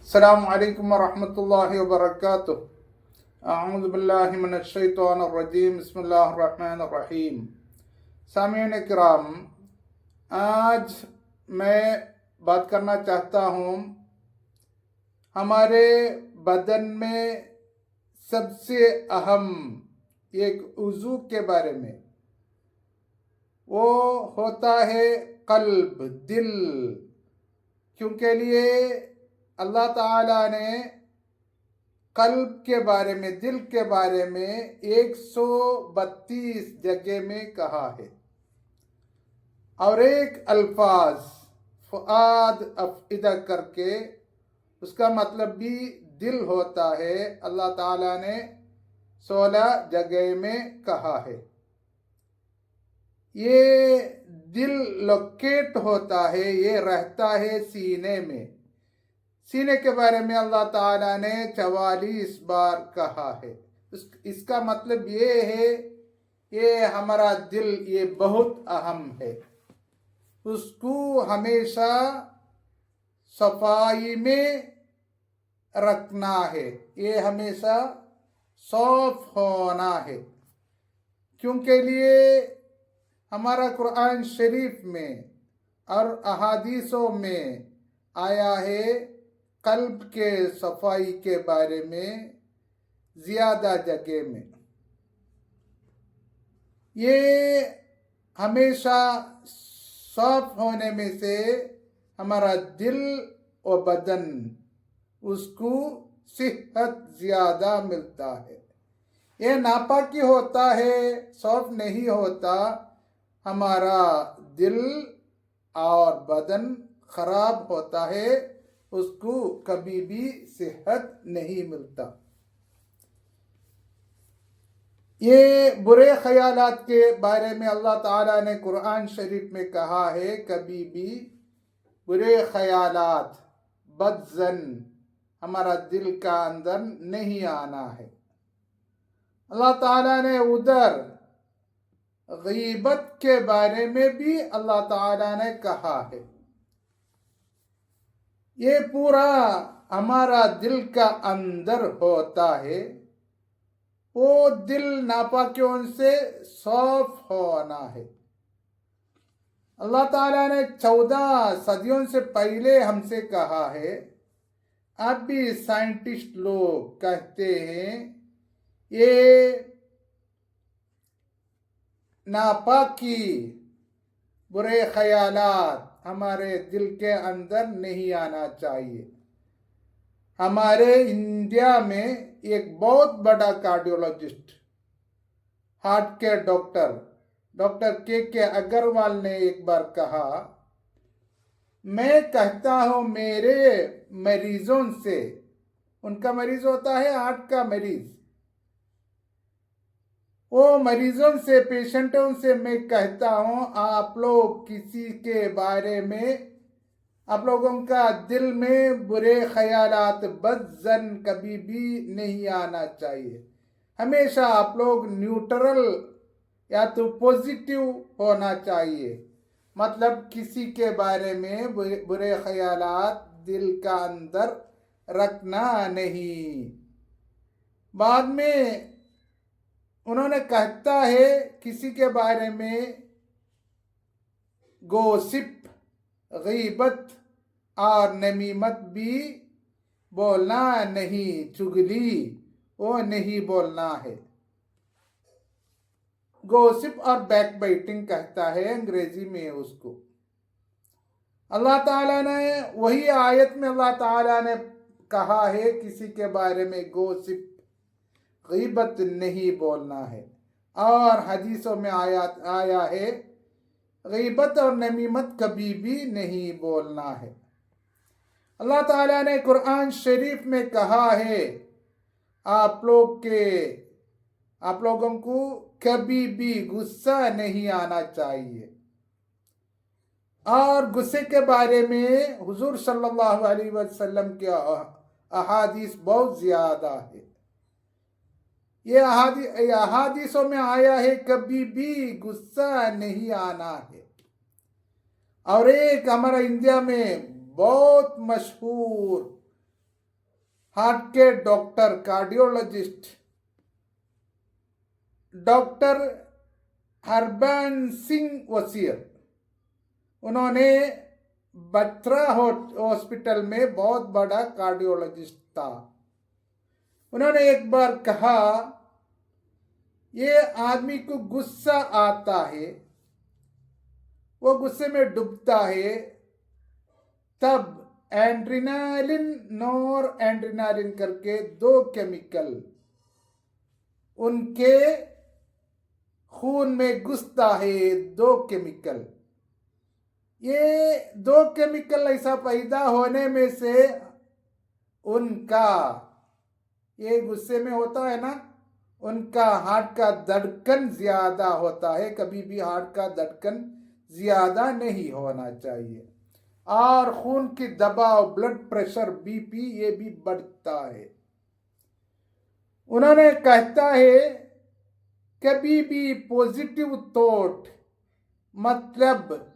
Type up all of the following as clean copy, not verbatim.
अस्सलामु अलैकुम वरहमतुल्लाहि वबरकातुहू। अऊज़ु बिल्लाहि मिनश शैतानिर रजीम। बिस्मिल्लाहिर रहमानिर रहीम। सामीन किराम, आज मैं बात करना चाहता हूँ हमारे बदन में सबसे अहम एक उज़ू के बारे में। वो होता है कल्ब, दिल। क्योंकि लिए अल्लाह ताला ने कल्ब के बारे में, दिल के बारे में 132 जगह में कहा है। और एक अल्फाज फुआद अफइदा करके उसका मतलब भी दिल होता है, अल्लाह ताला ने 16 जगह में कहा है। ये दिल लोकेट होता है, ये रहता है सीने में। सीने के बारे में अल्लाह ताला ने 44 बार कहा है। इसका मतलब ये है, ये हमारा दिल ये बहुत अहम है। उसको हमेशा सफाई में रखना है, ये हमेशा साफ होना है। क्योंकि लिए हमारा कुरान शरीफ में और अहादीसों में आया है कल्ब के सफाई के बारे में ज़्यादा जगह में। ये हमेशा साफ होने में से हमारा दिल और बदन उसको सेहत ज़्यादा मिलता है। ये नापाकी होता है, साफ नहीं होता, हमारा दिल और बदन खराब होता है, उसको कभी भी सेहत नहीं मिलता। ये बुरे ख्यालात के बारे में अल्लाह ताला ने कुरान शरीफ में कहा है, कभी भी बुरे ख्यालात, बदजन हमारा दिल का अंदर नहीं आना है। अल्लाह ताला ने उधर गीबत के बारे में भी अल्लाह ताला ने कहा है। ये पूरा हमारा दिल का अंदर होता है, वो दिल नापाकियों से साफ होना है। अल्लाह ताला ने 14 सदियों से पहले हमसे कहा है। अब भी साइंटिस्ट लोग कहते हैं ये नापाकी, बुरे ख्यालात हमारे दिल के अंदर नहीं आना चाहिए। हमारे इंडिया में एक बहुत बड़ा कार्डियोलॉजिस्ट, हार्ट के डॉक्टर के अग्रवाल ने एक बार कहा, मैं कहता हूँ मेरे मरीजों से, उनका मरीज होता है हार्ट का मरीज, वो मरीजों से, पेशेंटों से मैं कहता हूँ आप लोग किसी के बारे में, आप लोगों का दिल में बुरे ख्यालात, बदजन कभी भी नहीं आना चाहिए। हमेशा आप लोग न्यूट्रल या तो पॉजिटिव होना चाहिए। मतलब किसी के बारे में बुरे ख्यालात दिल का अंदर रखना नहीं। बाद में उन्होंने कहता है किसी के बारे में गोसिप, गीबत और नमीमत भी बोलना नहीं, चुगली वो नहीं बोलना है। गोसिप और बैक बाइटिंग कहता है अंग्रेजी में उसको। अल्लाह ताला ने वही आयत में अल्लाह ताला ने कहा है किसी के बारे में गोसिप, गीबत नहीं बोलना है। और हदीसों में आया है गीबत और नमीमत कभी भी नहीं बोलना है। अल्लाह ताला ने कुरान शरीफ में कहा है आप लोगों को कभी भी गुस्सा नहीं आना चाहिए। और गुस्से के बारे में हुजूर सल्लल्लाहु अलैहि वसल्लम के अहादीस बहुत ज्यादा है। ये अहादीसों में आया है कभी भी गुस्सा नहीं आना है। और एक हमारा इंडिया में बहुत मशहूर हार्ट के doctor cardiologist doctor Harbans Singh Vasir, उन्होंने बत्रा हॉस्पिटल में बहुत बड़ा कार्डियोलॉजिस्ट था। उन्होंने एक बार कहा, ये आदमी को गुस्सा आता है, वो गुस्से में डूबता है, तब एड्रेनालिन नोर एड्रेनालिन करके दो केमिकल उनके खून में घुसता है। दो केमिकल, ये दो केमिकल ऐसा पैदा होने में से उनका, ये गुस्से में होता है ना, उनका हार्ट का धड़कन ज्यादा होता है। कभी भी हार्ट का धड़कन ज्यादा नहीं होना चाहिए, और खून की दबाव, ब्लड प्रेशर, बीपी, ये भी बढ़ता है। उन्होंने कहता है, कभी भी पॉजिटिव थॉट, मतलब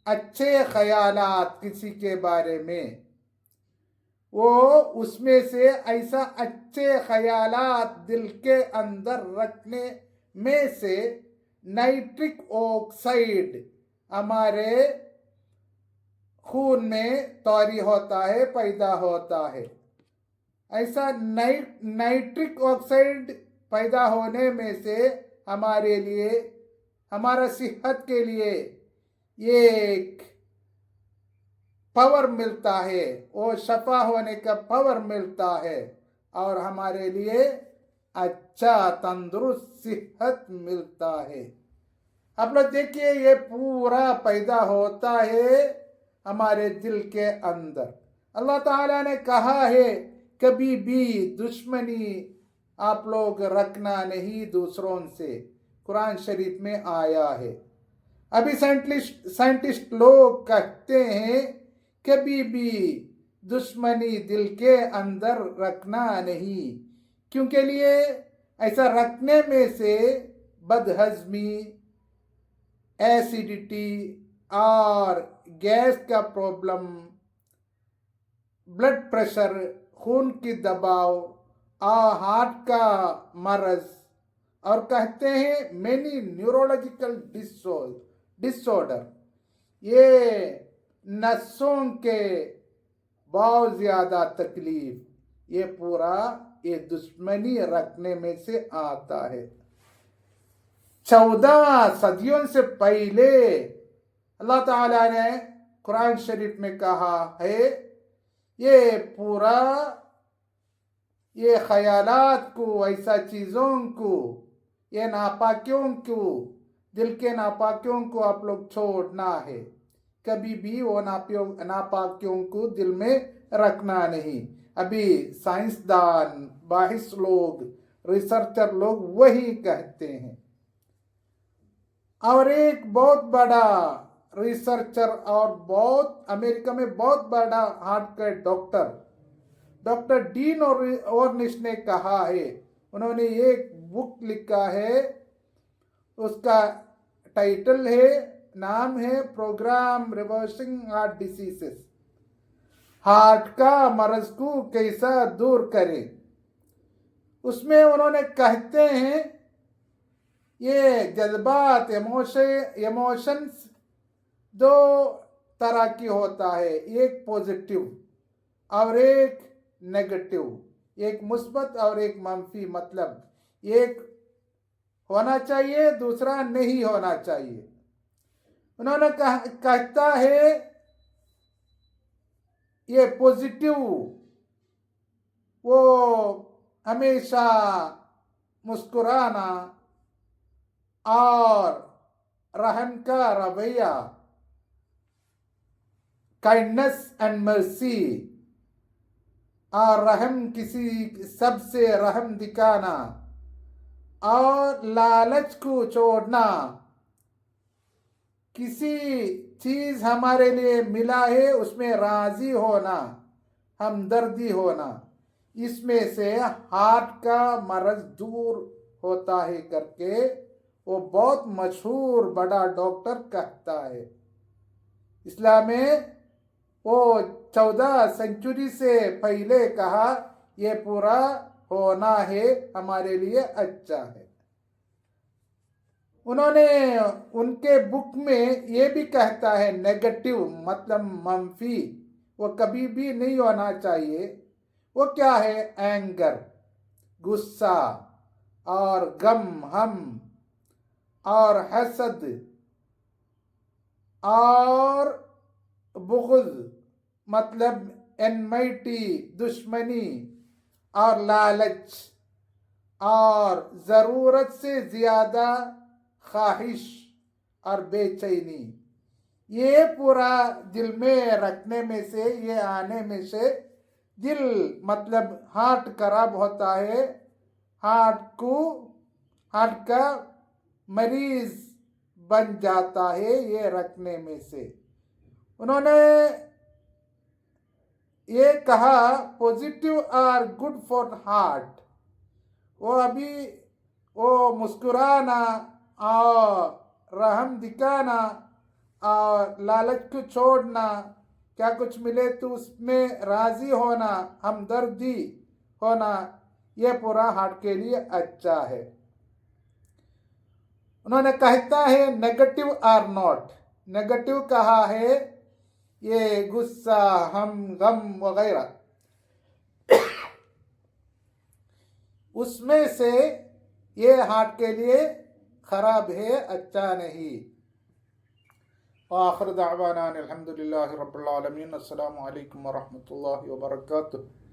अच्छे ख्यालात किसी के बारे में, वो उसमें से ऐसा अच्छे ख्यालात दिल के अंदर रखने में से नाइट्रिक ऑक्साइड हमारे खून में तैयारी होता है, पैदा होता है। ऐसा नाइट्रिक ऑक्साइड पैदा होने में से हमारे लिए, हमारा सेहत के लिए एक पावर मिलता है, वो शफा होने का पावर मिलता है, और हमारे लिए अच्छा तंदुरुस्त सेहत मिलता है। आप लोग देखिए, ये पूरा पैदा होता है हमारे दिल के अंदर। अल्लाह ताला ने कहा है, कभी भी दुश्मनी आप लोग रखना नहीं दूसरों से, कुरान शरीफ में आया है। अभी साइंटिस्ट लोग कहते हैं, कभी भी दुश्मनी दिल के अंदर रखना नहीं, क्योंकि लिए ऐसा रखने में से बदहजमी, एसिडिटी और गैस का प्रॉब्लम, ब्लड प्रेशर, खून की दबाव और हार्ट का मर्ज, और कहते हैं मेनी न्यूरोलॉजिकल डिसऑर्डर, ये नसों के बहुत ज्यादा तकलीफ, ये पूरा ये दुश्मनी रखने में से आता है। 14 सदियों से पहले अल्लाह ताला ने कुरान शरीफ में कहा है, ये पूरा ये ख्यालात को, ऐसा चीज़ों को, ये नापाकियों को, दिल के नापाकियों को आप लोग छोड़ना है। कभी भी वो नापाकियों को दिल में रखना नहीं। अभी साइंसदान, बाहिस लोग, रिसर्चर लोग वही कहते हैं। और एक बहुत बड़ा रिसर्चर और बहुत अमेरिका में बहुत बड़ा हार्ट का डॉक्टर डीन ऑर्निश ने कहा है, उन्होंने एक बुक लिखा है, उसका टाइटल है, नाम है program reversing heart diseases, heart का मर्ज को कैसा दूर करें। उसमें उन्होंने कहते हैं, ये जज्बात, इमोशंस दो तरह की होता है, एक पॉजिटिव और एक नेगेटिव, एक मुस्बत और एक मंफी, मतलब एक होना चाहिए, दूसरा नहीं होना चाहिए। उन्होंने कहता है, ये पॉजिटिव वो हमेशा मुस्कुराना और रहम का रवैया, काइंडनेस एंड मर्सी, और रहम, किसी सबसे रहम दिखाना, और लालच को छोड़ना, किसी चीज हमारे लिए मिला है उसमें राजी होना, हमदर्दी होना, इसमें से हार्ट का मर्ज दूर होता है करके वो बहुत मशहूर बड़ा डॉक्टर कहता है। इस्लाम में वो 14 सेंचुरी से पहले कहा ये पूरा होना है, हमारे लिए अच्छा है। उन्होंने उनके बुक में ये भी कहता है नेगेटिव मतलब मंफी वो कभी भी नहीं होना चाहिए। वो क्या है? एंगर, गुस्सा और गम, हम और हसद और बुग़्ज़ मतलब एनमाइटी, दुश्मनी और लालच और ज़रूरत से ज़्यादा ख्वाहिश और बेचैनी, ये पूरा दिल में रखने में से, ये आने में से दिल मतलब हार्ट खराब होता है, हार्ट का मरीज बन जाता है ये रखने में से। उन्होंने ये कहा positive are good for heart. वो अभी वो मुस्कुराना और रहम दिखाना और लालच को छोड़ना, क्या कुछ मिले तो उसमें राजी होना, हमदर्दी होना, ये पूरा हार्ट के लिए अच्छा है। उन्होंने कहता है नेगेटिव आर नॉट, नेगेटिव कहा है ये गुस्सा, हम, गम वगैरह, उसमें से ये हार्ट के लिए खराब है, अच्छा नहीं। आखिर दावाना अल्हम्दुलिल्लाहि रब्बिल आलमीन। अस्सलामु अलैकुम व रहमतुल्लाहि व बरकातुहू।